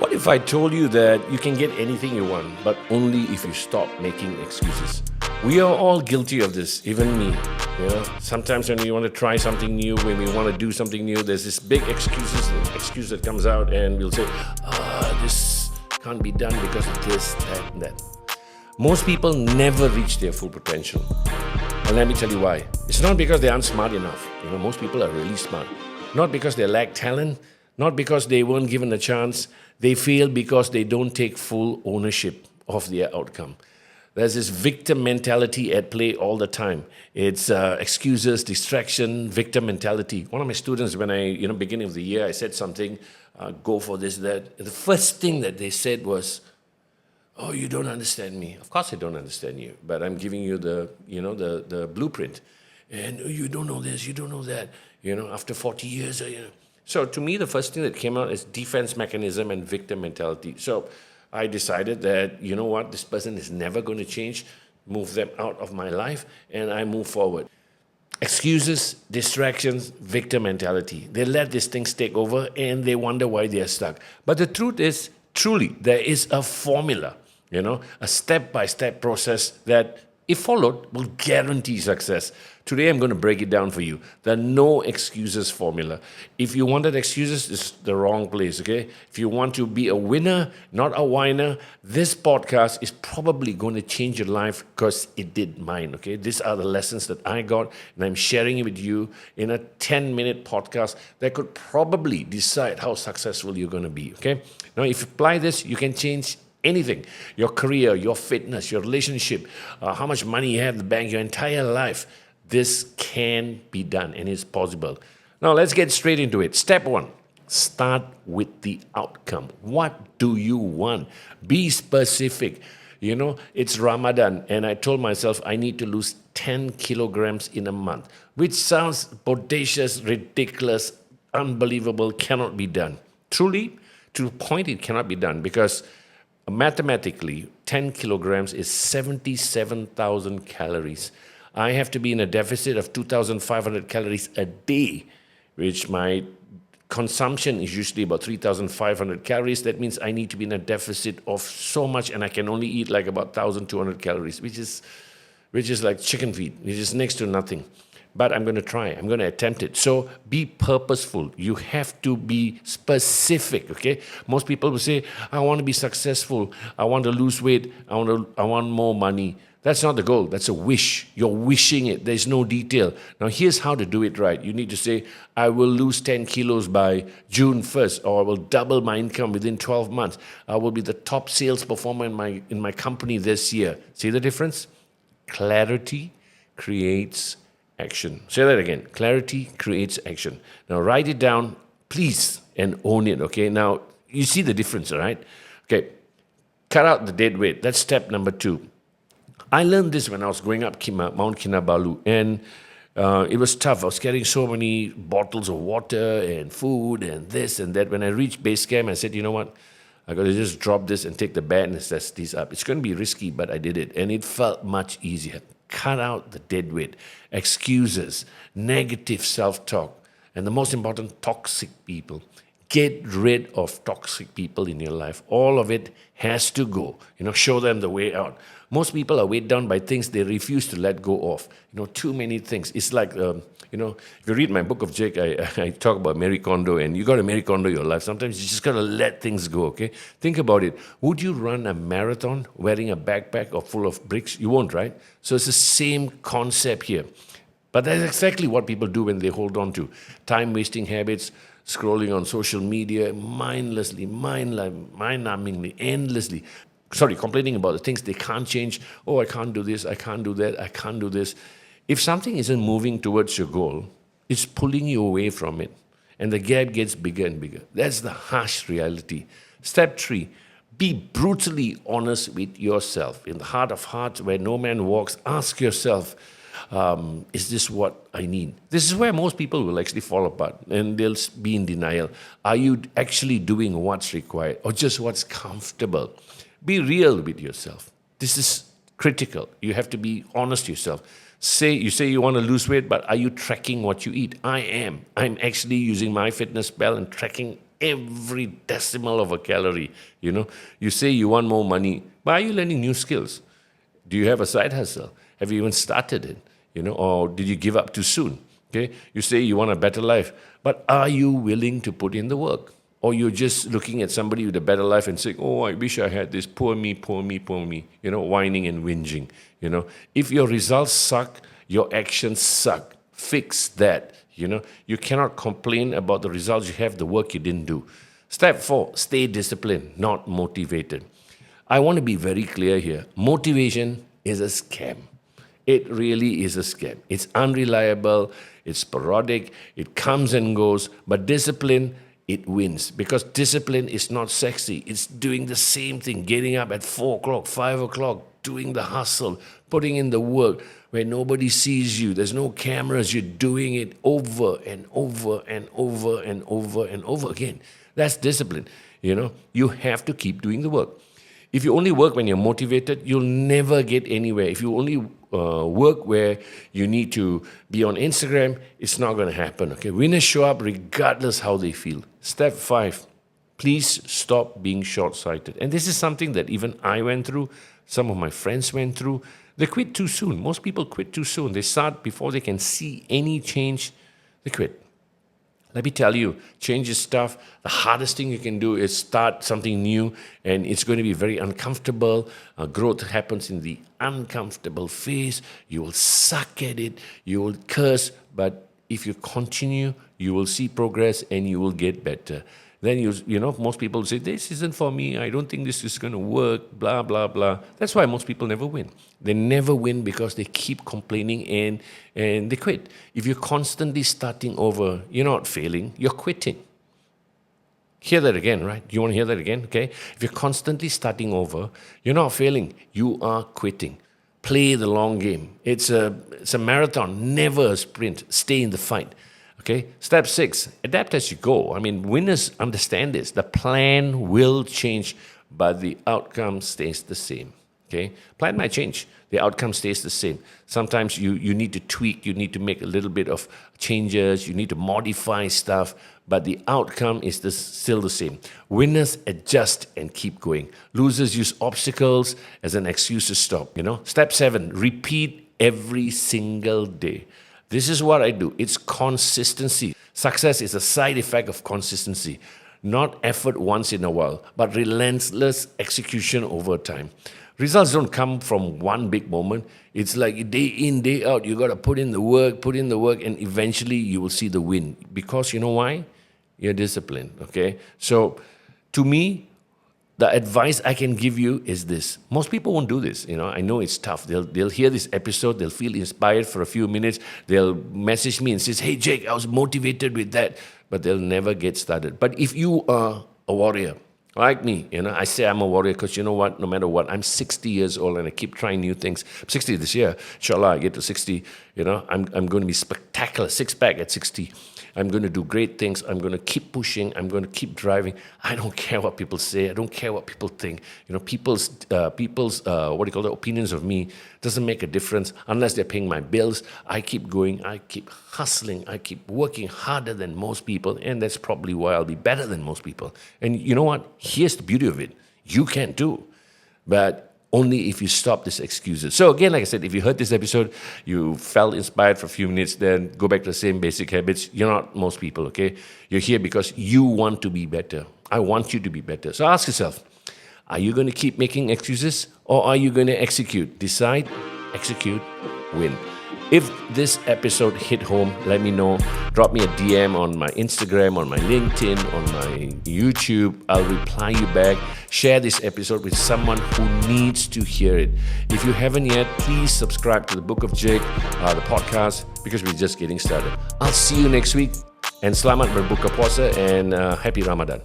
What if I told you that you can get anything you want, but only if you stop making excuses? We are all guilty of this, even me. Sometimes when we want to try something new, when we want to do something new, there's this big excuse that comes out, and we'll say, this can't be done because of this, that, and that. Most people never reach their full potential. And let me tell you why. It's not because they aren't smart enough. Most people are really smart. Not because they lack talent, not because they weren't given a chance. They fail because they don't take full ownership of their outcome. There's this victim mentality at play all the time. It's excuses, distraction, victim mentality. One of my students, when beginning of the year, I said something, go for this, that. The first thing that they said was, "Oh, you don't understand me." Of course I don't understand you, but I'm giving you the blueprint. And you don't know this, you don't know that, after 40 years. So to me, the first thing that came out is defense mechanism and victim mentality. So I decided that, this person is never going to change, move them out of my life, and I move forward. Excuses, distractions, victim mentality. They let these things take over and they wonder why they are stuck. But the truth is, truly, there is a formula, a step-by-step process that, if followed, will guarantee success. Today, I'm going to break it down for you. The no excuses formula. If you wanted excuses, it's the wrong place, okay? If you want to be a winner, not a whiner, this podcast is probably going to change your life because it did mine, okay? These are the lessons that I got, and I'm sharing it with you in a 10-minute podcast that could probably decide how successful you're going to be, okay? Now, if you apply this, you can change anything. Your career, your fitness, your relationship, how much money you have in the bank, your entire life. This can be done and it's possible. Now let's get straight into it. Step 1, start with the outcome. What do you want? Be specific. It's Ramadan and I told myself I need to lose 10 kilograms in a month, which sounds bodacious, ridiculous, unbelievable, cannot be done. Truly, to the point it cannot be done because mathematically, 10 kilograms is 77,000 calories. I have to be in a deficit of 2,500 calories a day, which my consumption is usually about 3,500 calories. That means I need to be in a deficit of so much, and I can only eat like about 1,200 calories, which is like chicken feed, which is next to nothing. But I'm going to try. I'm going to attempt it. So be purposeful. You have to be specific, okay? Most people will say, I want to be successful. I want to lose weight. I want more money. That's not the goal. That's a wish. You're wishing it. There's no detail. Now, here's how to do it right. You need to say, I will lose 10 kilos by June 1st, or I will double my income within 12 months. I will be the top sales performer in my company this year. See the difference? Clarity creates action. Say that again. Clarity creates action. Now, write it down, please, and own it, okay? Now, you see the difference, all right? Okay, cut out the dead weight. That's step number 2. I learned this when I was going up Mount Kinabalu, and it was tough. I was carrying so many bottles of water and food and this and that. When I reached base camp, I said, you know what? I got to just drop this and take the bad necessities up. It's going to be risky, but I did it, and it felt much easier. Cut out the dead weight, excuses, negative self-talk, and the most important, toxic people. Get rid of toxic people in your life. All of it has to go. Show them the way out. Most people are weighed down by things they refuse to let go of. Too many things. It's like, if you read my book of Jake, I talk about Marie Kondo, and you got to Marie Kondo your life. Sometimes you just got to let things go, okay? Think about it. Would you run a marathon wearing a backpack or full of bricks? You won't, right? So it's the same concept here. But that's exactly what people do when they hold on to time-wasting habits, scrolling on social media mindlessly, mind-numbingly, endlessly. Complaining about the things they can't change. Oh, I can't do this, I can't do that, I can't do this. If something isn't moving towards your goal, it's pulling you away from it. And the gap gets bigger and bigger. That's the harsh reality. Step 3, be brutally honest with yourself. In the heart of hearts, where no man walks, ask yourself, is this what I need? This is where most people will actually fall apart, and they'll be in denial. Are you actually doing what's required or just what's comfortable? Be real with yourself. This is critical. You have to be honest yourself. You say you want to lose weight, but are you tracking what you eat? I am. I'm actually using MyFitnessPal and tracking every decimal of a calorie. You say you want more money, but are you learning new skills? Do you have a side hustle? Have you even started it? Or did you give up too soon? Okay, you say you want a better life, but are you willing to put in the work? Or you're just looking at somebody with a better life and saying, oh, I wish I had this, poor me, poor me, poor me, whining and whinging. If your results suck, your actions suck. Fix that. You cannot complain about the results you have, the work you didn't do. Step 4, stay disciplined, not motivated. I want to be very clear here. Motivation is a scam. It really is a scam. It's unreliable, it's sporadic, it comes and goes, but discipline, it wins. Because discipline is not sexy. It's doing the same thing, getting up at 4 o'clock, 5 o'clock, doing the hustle, putting in the work where nobody sees you. There's no cameras. You're doing it over and over and over and over and over again. That's discipline. You have to keep doing the work. If you only work when you're motivated, you'll never get anywhere. If you only work where you need to be on Instagram, it's not going to happen. Okay, winners show up regardless how they feel. Step 5, please stop being short-sighted. And this is something that even I went through, some of my friends went through. They quit too soon. Most people quit too soon. They start before they can see any change, they quit. Let me tell you, change is tough. The hardest thing you can do is start something new, and it's going to be very uncomfortable. Growth happens in the uncomfortable phase. You will suck at it. You will curse. But if you continue, you will see progress and you will get better. Then most people say, this isn't for me. I don't think this is going to work, blah, blah, blah. That's why most people never win. They never win because they keep complaining and they quit. If you're constantly starting over, you're not failing, you're quitting. Hear that again, right? You want to hear that again? Okay. If you're constantly starting over, you're not failing, you are quitting. Play the long game. It's a marathon, never a sprint. Stay in the fight. Okay, step 6, adapt as you go. I mean, winners understand this. The plan will change, but the outcome stays the same. Okay, plan might change. The outcome stays the same. Sometimes you need to tweak. You need to make a little bit of changes. You need to modify stuff, but the outcome is still the same. Winners adjust and keep going. Losers use obstacles as an excuse to stop. Step 7, repeat every single day. This is what I do. It's consistency. Success is a side effect of consistency, not effort once in a while, but relentless execution over time. Results don't come from one big moment. It's like day in, day out. You got to put in the work, and eventually you will see the win. Because you know why? You're disciplined, okay? So to me, the advice I can give you is this. Most people won't do this. I know it's tough. They'll hear this episode. They'll feel inspired for a few minutes. They'll message me and say, hey, Jake, I was motivated with that. But they'll never get started. But if you are a warrior, like me, I say I'm a warrior because you know what? No matter what, I'm 60 years old and I keep trying new things. I'm 60 this year. Inshallah, I get to 60. I'm going to be spectacular. 6-pack at 60. I'm going to do great things. I'm going to keep pushing. I'm going to keep driving. I don't care what people say. I don't care what people think. People's opinions of me doesn't make a difference unless they're paying my bills. I keep going. I keep hustling. I keep working harder than most people, and that's probably why I'll be better than most people. And you know what? Here's the beauty of it. You can too, but only if you stop these excuses. So again, like I said, if you heard this episode, you felt inspired for a few minutes, then go back to the same basic habits. You're not most people, okay? You're here because you want to be better. I want you to be better. So ask yourself, are you going to keep making excuses or are you going to execute? Decide, execute, win. If this episode hit home, let me know. Drop me a DM on my Instagram, on my LinkedIn, on my YouTube. I'll reply you back. Share this episode with someone who needs to hear it. If you haven't yet, please subscribe to the Book of Jake, the podcast, because we're just getting started. I'll see you next week. And selamat berbuka puasa and happy Ramadan.